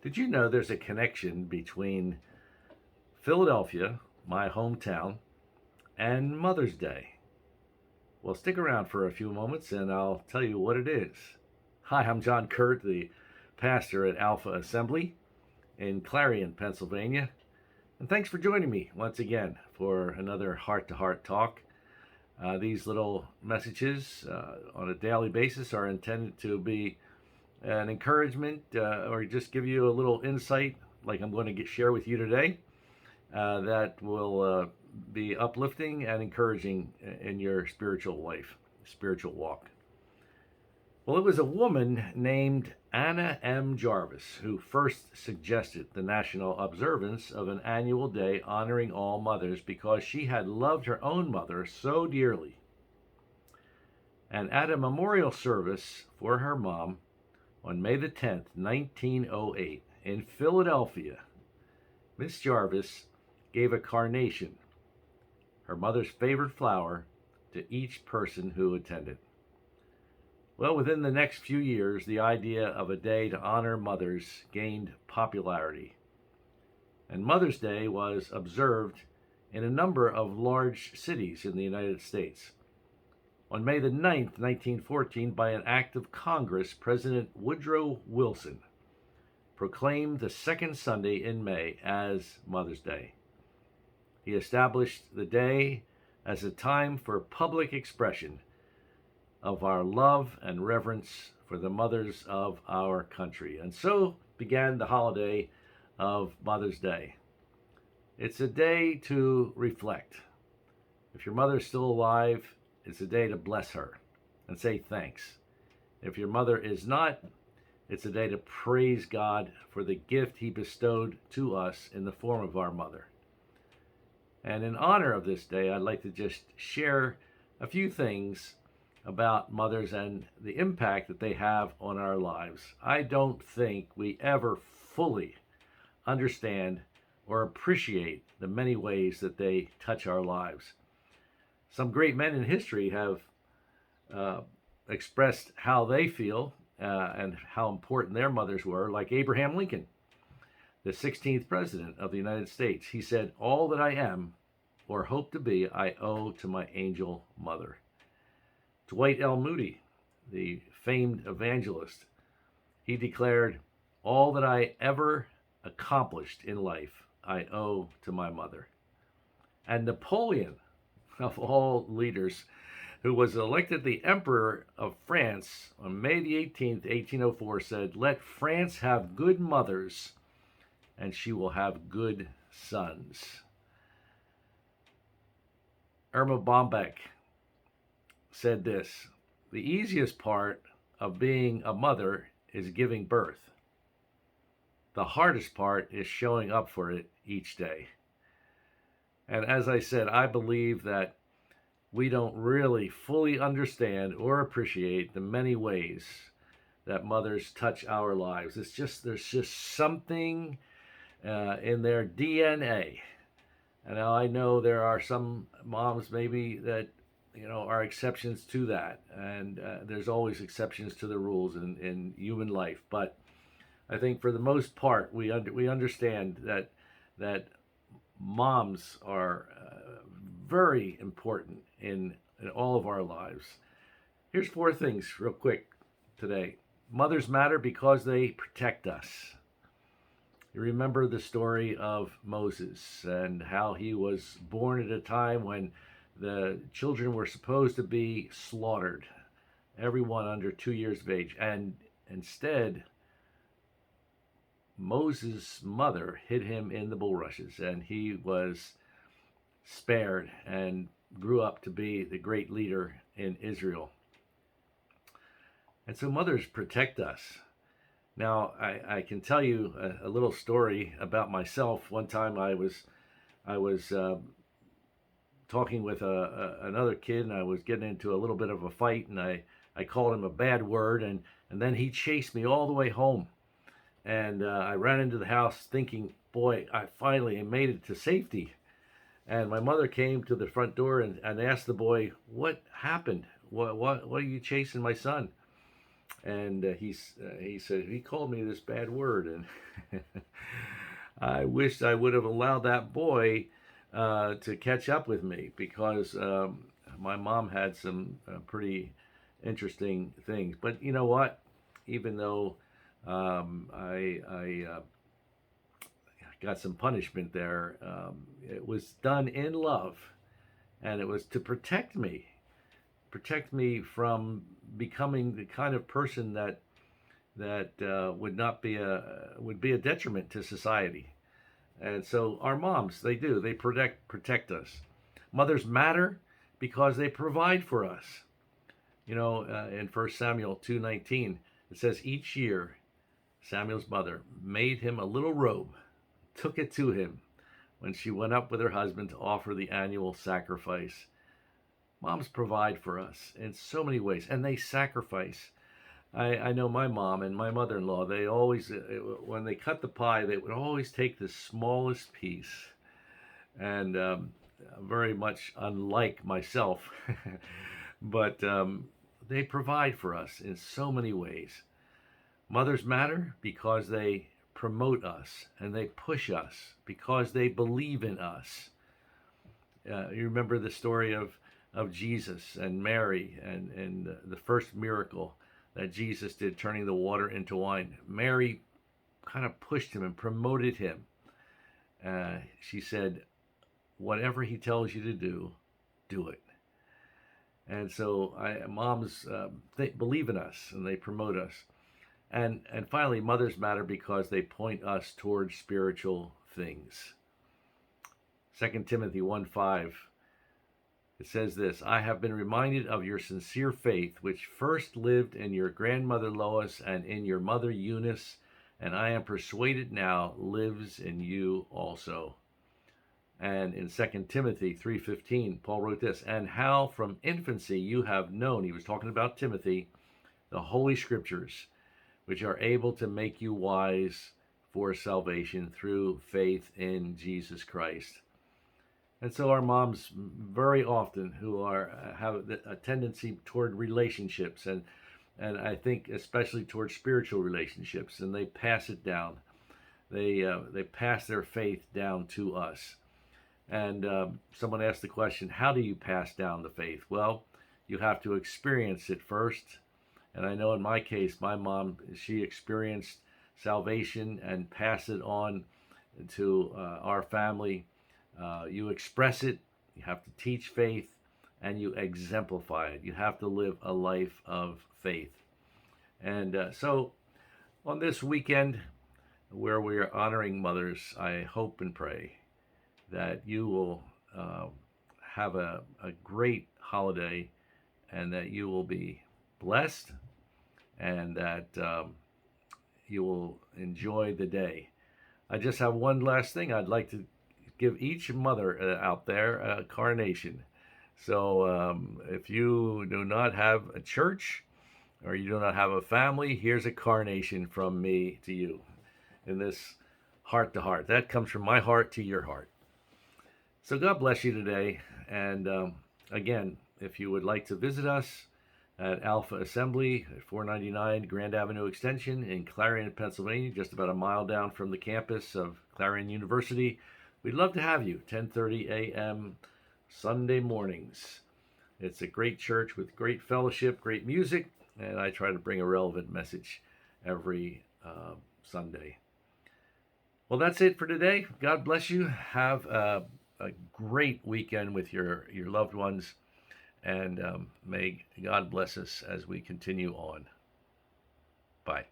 Did you know there's a connection between Philadelphia, my hometown, and Mother's Day? Well, stick around for a few moments and I'll tell you what it is. Hi, I'm John Kuert, the pastor at Alpha Assembly in Clarion, Pennsylvania. And thanks for joining me once again for another heart to heart talk. These little messages on a daily basis are intended to be an encouragement or just give you a little insight, like I'm going to share with you today, that will be uplifting and encouraging in your spiritual life, spiritual walk. Well, it was a woman named Anna M. Jarvis who first suggested the national observance of an annual day honoring all mothers because she had loved her own mother so dearly. And at a memorial service for her mom on May the 10th, 1908, in Philadelphia, Miss Jarvis gave a carnation, her mother's favorite flower, to each person who attended. Well, within the next few years, the idea of a day to honor mothers gained popularity. And Mother's Day was observed in a number of large cities in the United States. On May the 9th, 1914, by an act of Congress, President Woodrow Wilson proclaimed the second Sunday in May as Mother's Day. He established the day as a time for public expression of our love and reverence for the mothers of our country. And so began the holiday of Mother's Day. It's a day to reflect. If your mother is still alive, it's a day to bless her and say thanks. If your mother is not, it's a day to praise God for the gift He bestowed to us in the form of our mother. And in honor of this day, I'd like to just share a few things about mothers and the impact that they have on our lives. I don't think we ever fully understand or appreciate the many ways that they touch our lives. Some great men in history have expressed how they feel and how important their mothers were, like Abraham Lincoln, the 16th president of the United States. He said, "All that I am or hope to be, I owe to my angel mother." Dwight L. Moody, the famed evangelist, he declared, "All that I ever accomplished in life, I owe to my mother." And Napoleon, of all leaders, who was elected the Emperor of France on May the 18th, 1804, said, "Let France have good mothers, and she will have good sons." Irma Bombeck said this: "The easiest part of being a mother is giving birth. The hardest part is showing up for it each day." And as I said, I believe that we don't really fully understand or appreciate the many ways that mothers touch our lives. There's just something in their DNA. And now I know there are some moms maybe that are exceptions to that, and there's always exceptions to the rules in human life. But I think for the most part, we understand that moms are very important in all of our lives. Here's 4 things real quick today. Mothers matter because they protect us. You remember the story of Moses and how he was born at a time when the children were supposed to be slaughtered, everyone under 2 years of age. And instead, Moses' mother hid him in the bulrushes, and he was spared and grew up to be the great leader in Israel. And so mothers protect us. Now, I can tell you a little story about myself. One time I was talking with another kid, and I was getting into a little bit of a fight, and I called him a bad word, and then he chased me all the way home. And I ran into the house thinking, boy, I finally made it to safety. And my mother came to the front door and asked the boy, "What happened? What are you chasing my son?" and he said he called me this bad word, and I wished I would have allowed that boy to catch up with me, because my mom had some pretty interesting things. But you know what? Even though I got some punishment there, it was done in love, and it was to protect me from becoming the kind of person that would be a detriment to society. And so our moms, they protect us. Mothers matter because they provide for us. You know, in 1 Samuel 2:19, it says each year Samuel's mother made him a little robe, took it to him when she went up with her husband to offer the annual sacrifice. Moms provide for us in so many ways, and they sacrifice. I know my mom and my mother-in-law, they always, when they cut the pie, they would always take the smallest piece. And very much unlike myself, but they provide for us in so many ways. Mothers matter because they promote us and they push us because they believe in us. You remember the story of Jesus and Mary, and the first miracle that Jesus did, turning the water into wine. Mary kind of pushed him and promoted him. She said, whatever he tells you to do, do it. And so moms, they believe in us and they promote us. And finally, mothers matter because they point us towards spiritual things. 2 Timothy 1:5, it says this: I have been reminded of your sincere faith, which first lived in your grandmother Lois and in your mother Eunice, and I am persuaded now lives in you also. And in 2 Timothy 3:15, Paul wrote this: and how from infancy you have known, he was talking about Timothy, the Holy Scriptures, which are able to make you wise for salvation through faith in Jesus Christ. And so our moms, very often, who have a tendency toward relationships, and I think especially toward spiritual relationships, and they pass it down. They pass their faith down to us. And someone asked the question, how do you pass down the faith? Well, you have to experience it first. And I know in my case, my mom, she experienced salvation and passed it on to our family. You express it, you have to teach faith, and you exemplify it. You have to live a life of faith. And so on this weekend, where we are honoring mothers, I hope and pray that you will have a great holiday, and that you will be blessed, and that you will enjoy the day. I just have one last thing. I'd like to give each mother out there a carnation. So if you do not have a church, or you do not have a family, here's a carnation from me to you in this heart to heart. That comes from my heart to your heart. So God bless you today. And again, if you would like to visit us at Alpha Assembly at 499 Grand Avenue Extension in Clarion, Pennsylvania, just about a mile down from the campus of Clarion University, we'd love to have you, 10:30 a.m. Sunday mornings. It's a great church with great fellowship, great music, and I try to bring a relevant message every Sunday. Well, that's it for today. God bless you. Have a great weekend with your loved ones, and may God bless us as we continue on. Bye.